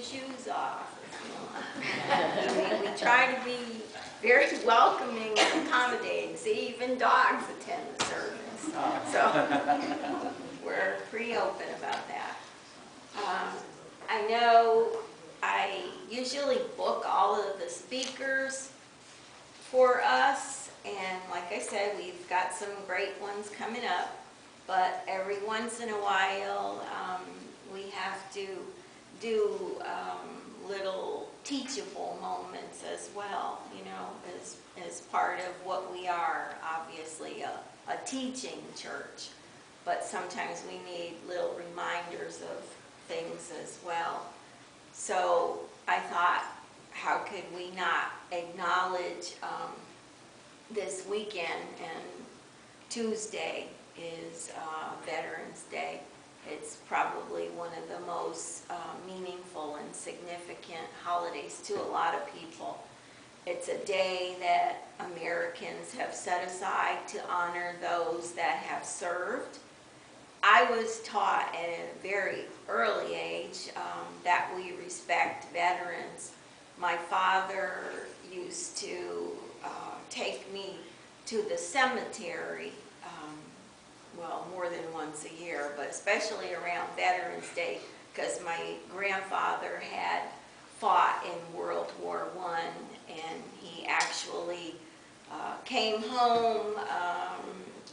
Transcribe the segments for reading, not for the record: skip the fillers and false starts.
your shoes off if you want. I mean, we try to be very welcoming and accommodating. See, even dogs attend the service. So we're pretty open about that. I know I usually book all of the speakers for us, and like I said, we've got some great ones coming up, but every once in a while we have to do little teachable moments as well, you know, as part of what we are, obviously a teaching church, but sometimes we need little reminders of things as well. So I thought, how could we not acknowledge this weekend, and Tuesday is Veterans Day. It's probably one of the most meaningful and significant holidays to a lot of people. It's a day that Americans have set aside to honor those that have served. I was taught at a very early age that we respect veterans. My father used to take me to the cemetery, well, more than once a year, but especially around Veterans Day, because my grandfather had fought in World War I, and he actually came home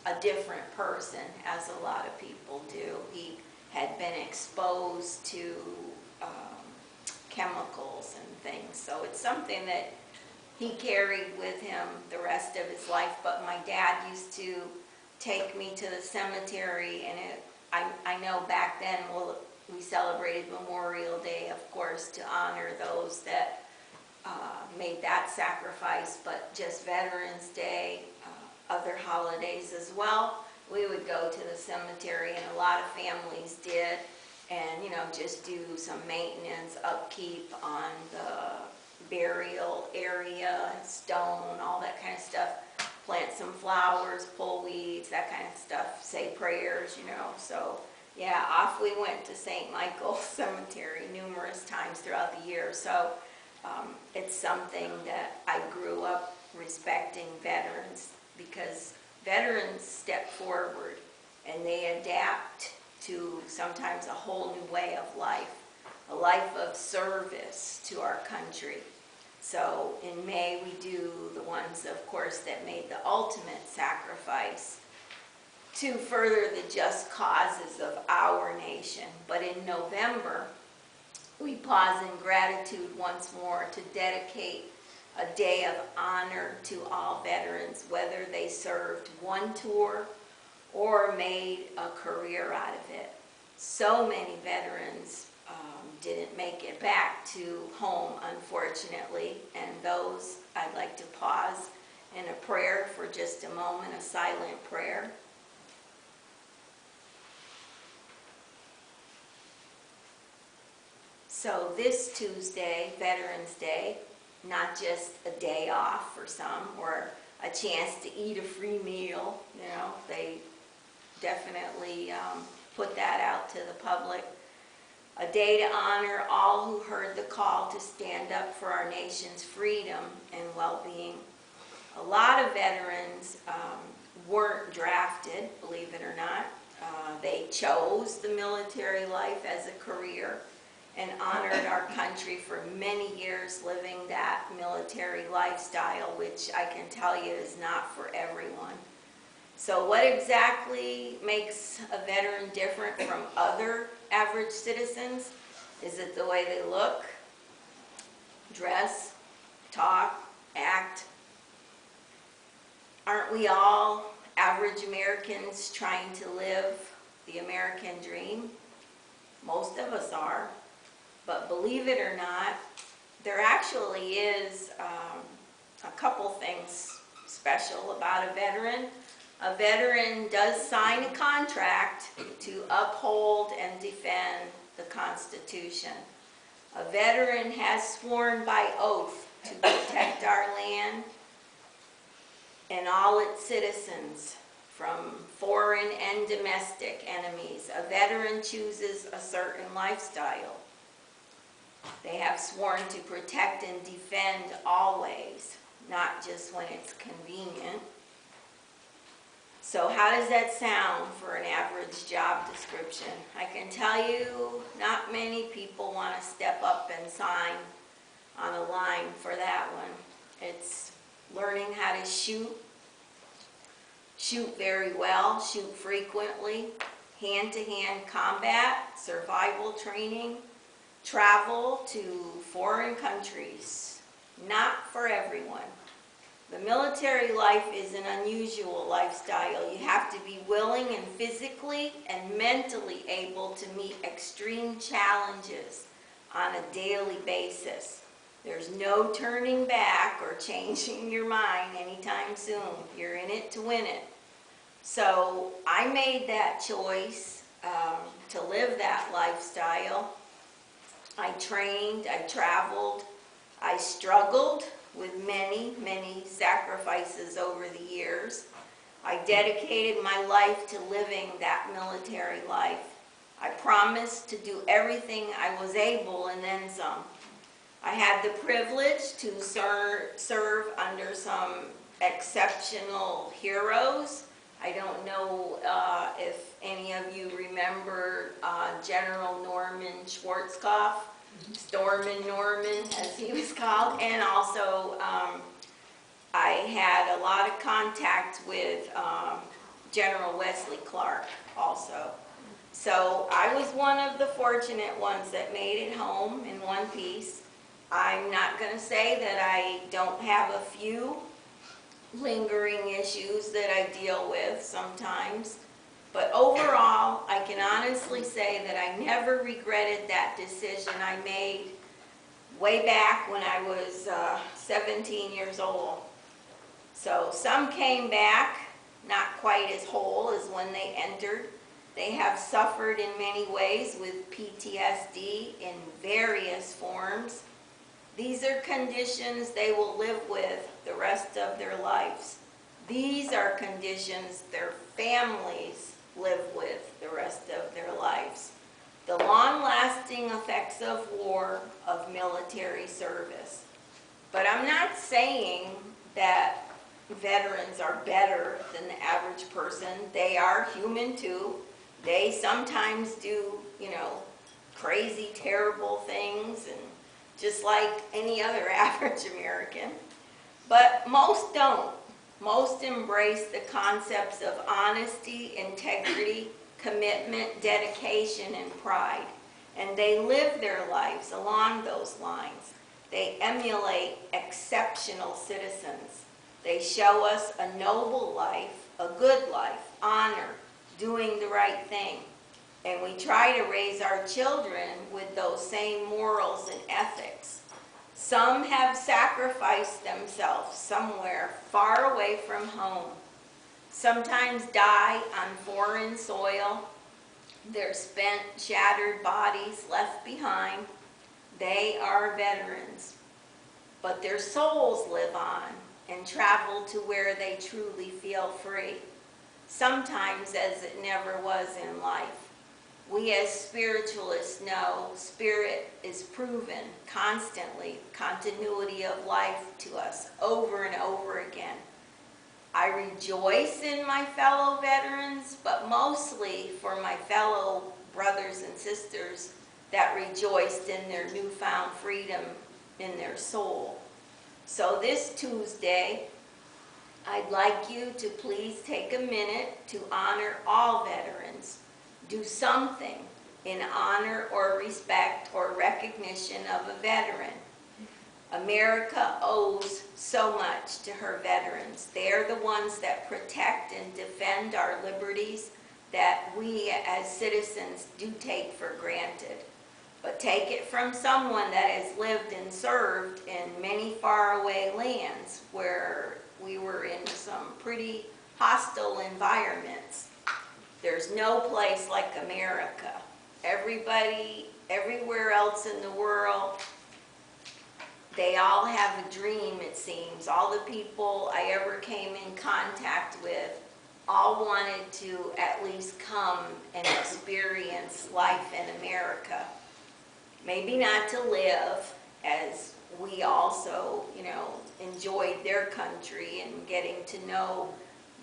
a different person, as a lot of people do. He had been exposed to chemicals and things, so it's something that he carried with him the rest of his life. But my dad used to take me to the cemetery, and I know back then, well, we celebrated Memorial Day, of course, to honor those that made that sacrifice, but just Veterans Day, other holidays as well, we would go to the cemetery, and a lot of families did, and you know, just do some maintenance, upkeep on the burial area, stone, all that kind of stuff. Plant some flowers, pull weeds, that kind of stuff, say prayers, you know. So yeah, off we went to St. Michael's Cemetery numerous times throughout the year. So it's something that I grew up respecting veterans, because veterans step forward and they adapt to sometimes a whole new way of life, a life of service to our country. So in May we do the ones, of course, that made the ultimate sacrifice to further the just causes of our nation. But in November, we pause in gratitude once more to dedicate a day of honor to all veterans, whether they served one tour or made a career out of it. So many veterans didn't make it back to home, unfortunately, and those I'd like to pause in a prayer for just a moment, a silent prayer. So this Tuesday, Veterans Day, not just a day off for some or a chance to eat a free meal, you know, they definitely put that out to the public. A day to honor all who heard the call to stand up for our nation's freedom and well-being. A lot of veterans weren't drafted, believe it or not. They chose the military life as a career and honored our country for many years living that military lifestyle, which I can tell you is not for everyone. So what exactly makes a veteran different from other average citizens? Is it the way they look, dress, talk, act? Aren't we all average Americans trying to live the American dream? Most of us are. But believe it or not, there actually is a couple things special about a veteran. A veteran does sign a contract to uphold and defend the Constitution. A veteran has sworn by oath to protect our land and all its citizens from foreign and domestic enemies. A veteran chooses a certain lifestyle. They have sworn to protect and defend always, not just when it's convenient. So how does that sound for an average job description? I can tell you not many people want to step up and sign on a line for that one. It's learning how to shoot very well, shoot frequently, hand-to-hand combat, survival training, travel to foreign countries. Not for everyone. The military life is an unusual lifestyle. You have to be willing and physically and mentally able to meet extreme challenges on a daily basis. There's no turning back or changing your mind anytime soon. You're in it to win it. So I made that choice to live that lifestyle. I trained, I traveled, I struggled with many, many sacrifices over the years. I dedicated my life to living that military life. I promised to do everything I was able and then some. I had the privilege to serve under some exceptional heroes. I don't know if any of you remember General Norman Schwarzkopf, Stormin Norman as he was called, and also I had a lot of contact with General Wesley Clark also. So I was one of the fortunate ones that made it home in one piece. I'm not going to say that I don't have a few lingering issues that I deal with sometimes, but overall I can honestly say that I never regretted that decision I made way back when I was 17 years old. So some came back not quite as whole as when they entered. They have suffered in many ways with PTSD in various forms. These are conditions they will live with the rest of their lives. These are conditions their families live with the rest of their lives. The long-lasting effects of war, of military service. But I'm not saying that veterans are better than the average person. They are human too. They sometimes do, crazy, terrible things, and just like any other average American. But most don't. Most embrace the concepts of honesty, integrity, commitment, dedication, and pride. And they live their lives along those lines. They emulate exceptional citizens. They show us a noble life, a good life, honor, doing the right thing. And we try to raise our children with those same morals and ethics. Some have sacrificed themselves somewhere far away from home. Sometimes die on foreign soil. Their spent, shattered bodies left behind. They are veterans. But their souls live on and travel to where they truly feel free. Sometimes as it never was in life. We as spiritualists know spirit is proven constantly, continuity of life to us over and over again. I rejoice in my fellow veterans, but mostly for my fellow brothers and sisters that rejoiced in their newfound freedom in their soul. So this Tuesday, I'd like you to please take a minute to honor all veterans. Do something in honor or respect or recognition of a veteran. America owes so much to her veterans. They're the ones that protect and defend our liberties that we as citizens do take for granted. But take it from someone that has lived and served in many faraway lands where we were in some pretty hostile environments. There's no place like America. Everybody, everywhere else in the world, they all have a dream, it seems. All the people I ever came in contact with all wanted to at least come and experience life in America. maybe not to live, as we also, enjoyed their country and getting to know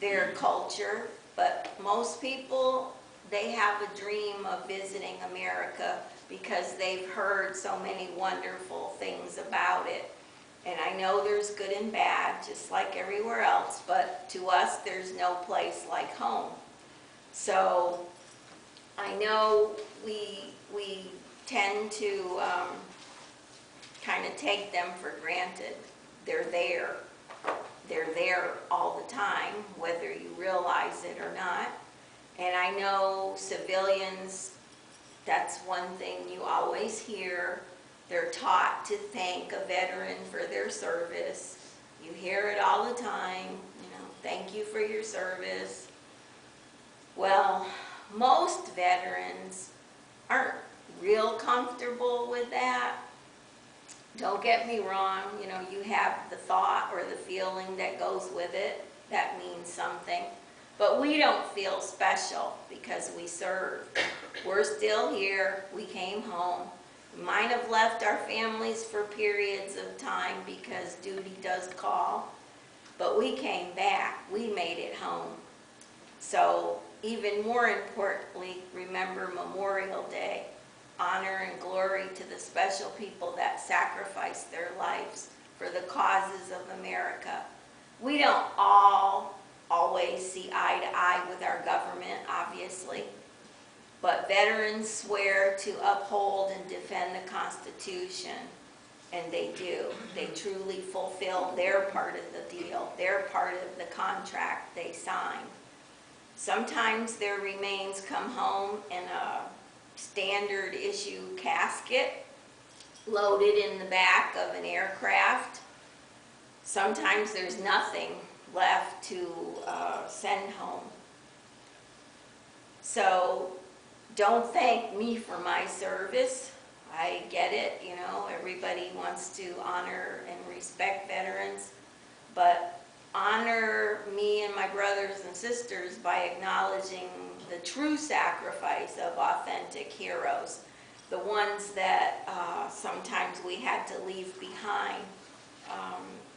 their culture. But most people, they have a dream of visiting America because they've heard so many wonderful things about it. And I know there's good and bad, just like everywhere else, but to us, there's no place like home. So I know we tend to kind of take them for granted. They're there. They're there all the time, whether you realize it or not. And I know civilians, that's one thing you always hear. They're taught to thank a veteran for their service. You hear it all the time, thank you for your service. Well, most veterans aren't real comfortable with that. Don't get me wrong, you have the thought or the feeling that goes with it. That means something. But we don't feel special because we served. We're still here. We came home. We might have left our families for periods of time because duty does call. But we came back. We made it home. So even more importantly, remember Memorial Day. Honor and glory to the special people that sacrificed their lives for the causes of America. We don't all always see eye to eye with our government, obviously, but veterans swear to uphold and defend the Constitution, and they do. They truly fulfill their part of the deal, their part of the contract they signed. Sometimes their remains come home in a standard issue casket loaded in the back of an aircraft. Sometimes there's nothing left to send home. So don't thank me for my service. I get it, everybody wants to honor and respect veterans, but honor me and my brothers and sisters by acknowledging the true sacrifice of authentic heroes, the ones that sometimes we had to leave behind.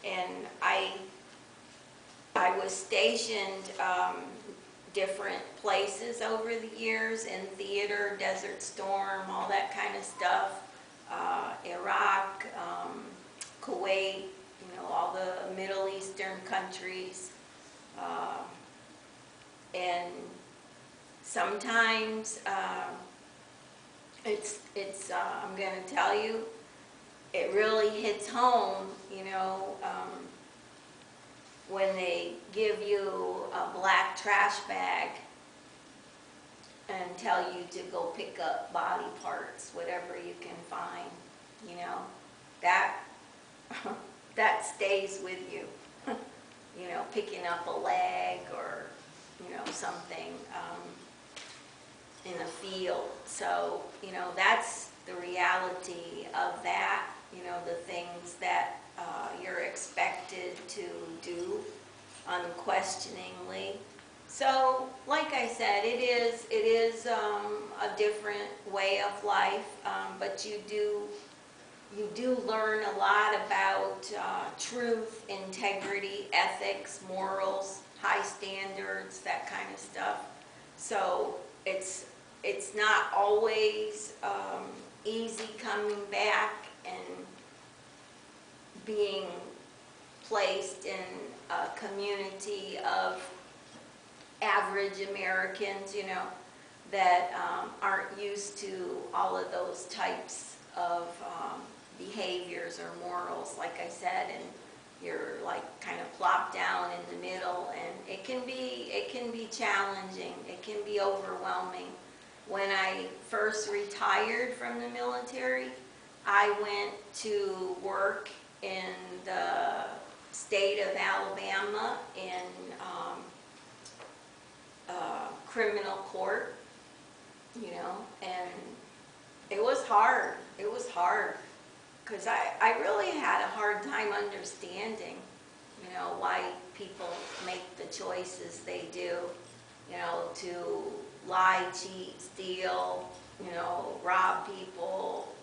And I was stationed different places over the years, in theater, Desert Storm, all that kind of stuff, Iraq, Kuwait, all the Middle Eastern countries. And sometimes I'm going to tell you, it really hits home, when they give you a black trash bag and tell you to go pick up body parts, whatever you can find, that stays with you. Picking up a leg or, something in a field. So, that's the reality of that, the things that you're expected to do unquestioningly. So, like I said, it is a different way of life, but you do learn a lot about truth, integrity, ethics, morals, high standards, that kind of stuff. So it's not always easy coming back and being placed in a community of average Americans, that aren't used to all of those types of behaviors or morals, like I said, and you're like kind of plopped down in the middle, and it can be challenging, it can be overwhelming. When I first retired from the military, I went to work in the state of Alabama in criminal court, and it was hard. It was hard because I really had a hard time understanding, why people make the choices they do, to lie, cheat, steal, rob people,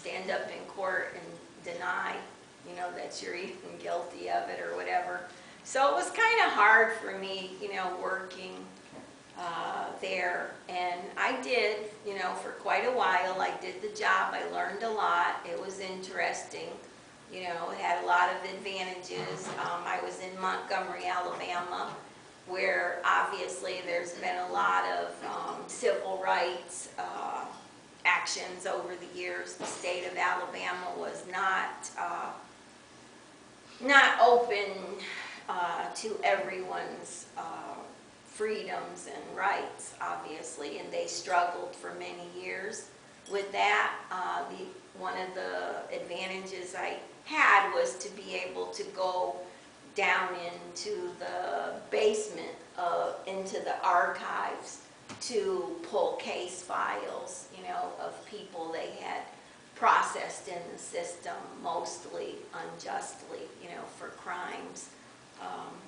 stand up in court and deny, you know, that you're even guilty of it or whatever. So it was kind of hard for me, you know, working there. And I did, you know, for quite a while. I did the job. I learned a lot. It was interesting. You know, it had a lot of advantages. I was in Montgomery, Alabama, where obviously there's been a lot of civil rights actions over the years. The state of Alabama was not open to everyone's freedoms and rights, obviously, and they struggled for many years with that. One of the advantages I had was to be able to go down into the basement, into the archives, to pull case files, you know, of people they had processed in the system, mostly unjustly, you know, for crimes,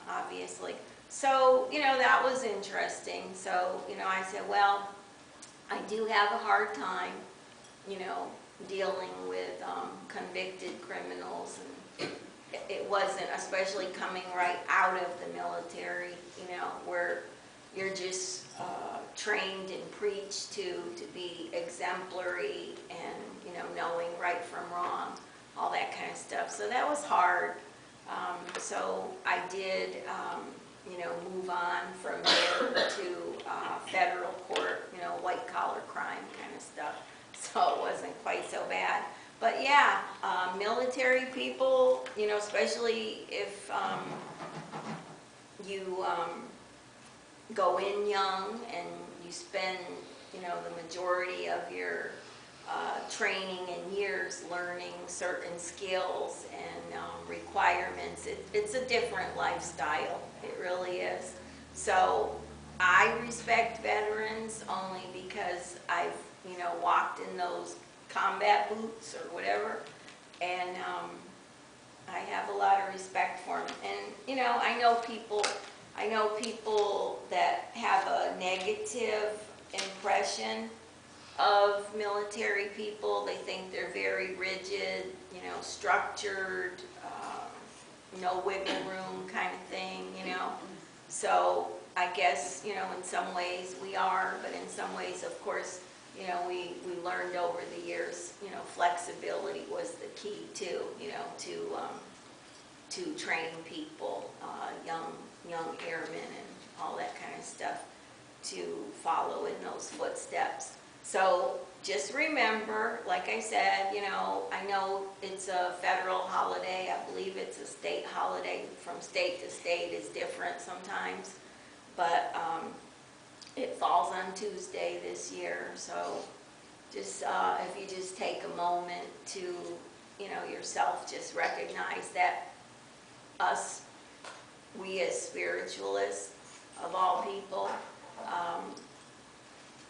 obviously. So, you know, that was interesting. So, you know, I said, well, I do have a hard time, you know, dealing with convicted criminals, and it wasn't, especially coming right out of the military, you know, where you're just trained and preached to be exemplary and, you know, knowing right from wrong, all that kind of stuff. So that was hard. So I did, you know, move on from there to federal court, you know, white collar crime kind of stuff. So it wasn't quite so bad. But yeah, military people, you know, especially if you go in young and you spend, you know, the majority of your training and years learning certain skills and requirements, it's a different lifestyle. It really is. So I respect veterans only because I've, you know, walked in those combat boots or whatever, and I have a lot of respect for them. And, you know, I know people that have a negative impression of military people. They think they're very rigid, you know, structured, no wiggle room kind of thing, you know. So I guess, you know, in some ways we are, but in some ways, of course, you know, we learned over the years, you know, flexibility was the key too, you know, to train people, young airmen and all that kind of stuff, to follow in those footsteps. So just remember, like I said, you know, I know it's a federal holiday. I believe it's a state holiday. From state to state is different sometimes, but it falls on Tuesday this year. So just if you just take a moment to, you know, yourself, just recognize that us, we as spiritualists of all people,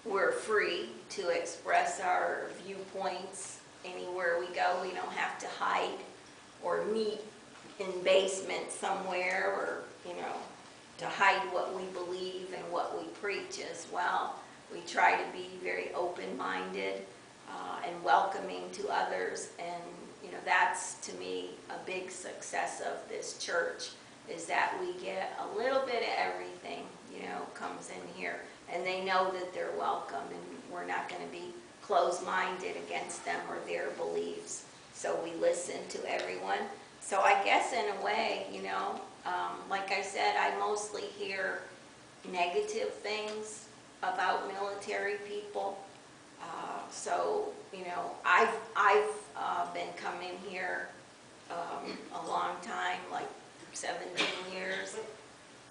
we're free to express our viewpoints anywhere we go. We don't have to hide or meet in basement somewhere, or, you know, to hide what we believe and what we preach as well. We try to be very open-minded and welcoming to others, and, you know, that's, to me, a big success of this church, is that we get a little bit of everything, you know, comes in here. And they know that they're welcome, and we're not going to be closed-minded against them or their beliefs. So we listen to everyone. So I guess in a way, you know, like I said, I mostly hear negative things about military people. So, you know, I've been coming here a long time, like 17 years.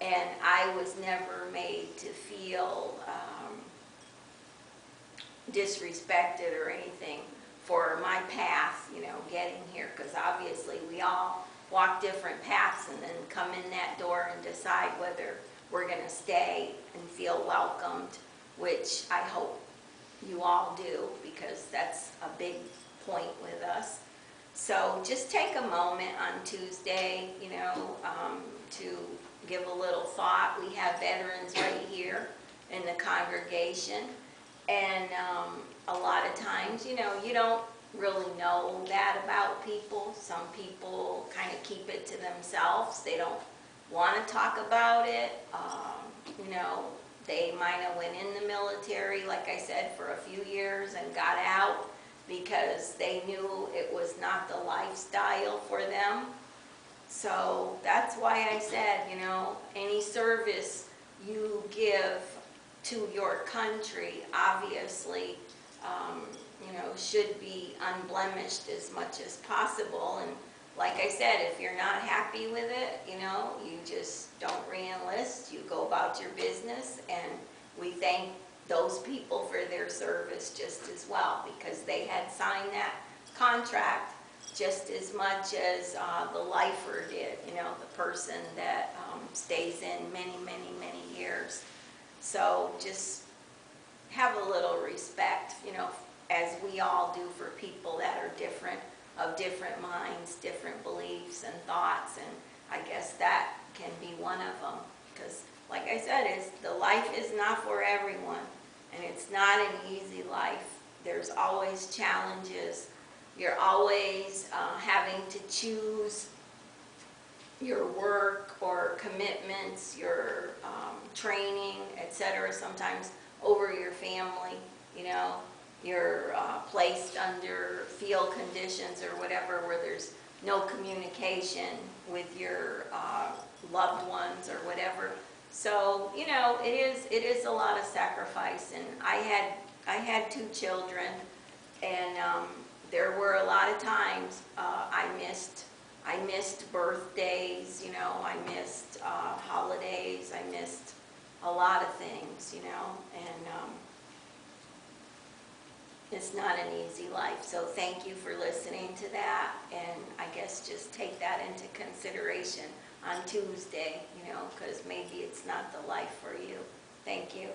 And I was never made to feel disrespected or anything for my path, you know, getting here. Because obviously we all walk different paths and then come in that door and decide whether we're going to stay and feel welcomed, which I hope you all do, because that's a big point with us. So just take a moment on Tuesday, you know, to give a little thought. We have veterans right here in the congregation, and a lot of times, you know, you really know that about people. Some people kind of keep it to themselves. They don't want to talk about it. You know, they might have went in the military, like I said, for a few years and got out because they knew it was not the lifestyle for them. So that's why I said, you know, any service you give to your country, obviously, you know, should be unblemished as much as possible. And like I said, if you're not happy with it, you know, you just don't re-enlist, you go about your business, and we thank those people for their service just as well, because they had signed that contract just as much as the lifer did, you know, the person that stays in many, many, many years. So just have a little respect, you know, as we all do for people that are different, of different minds, different beliefs and thoughts, and I guess that can be one of them. Because, like I said, the life is not for everyone, and it's not an easy life. There's always challenges. You're always having to choose your work or commitments, your training, etc. Sometimes over your family, you know. You're placed under field conditions or whatever where there's no communication with your loved ones or whatever. So, you know, it is a lot of sacrifice. And I had 2 children, and there were a lot of times I missed birthdays, you know, I missed holidays, I missed a lot of things, you know, and it's not an easy life. So thank you for listening to that, and I guess just take that into consideration on Tuesday, you know, because maybe it's not the life for you. Thank you.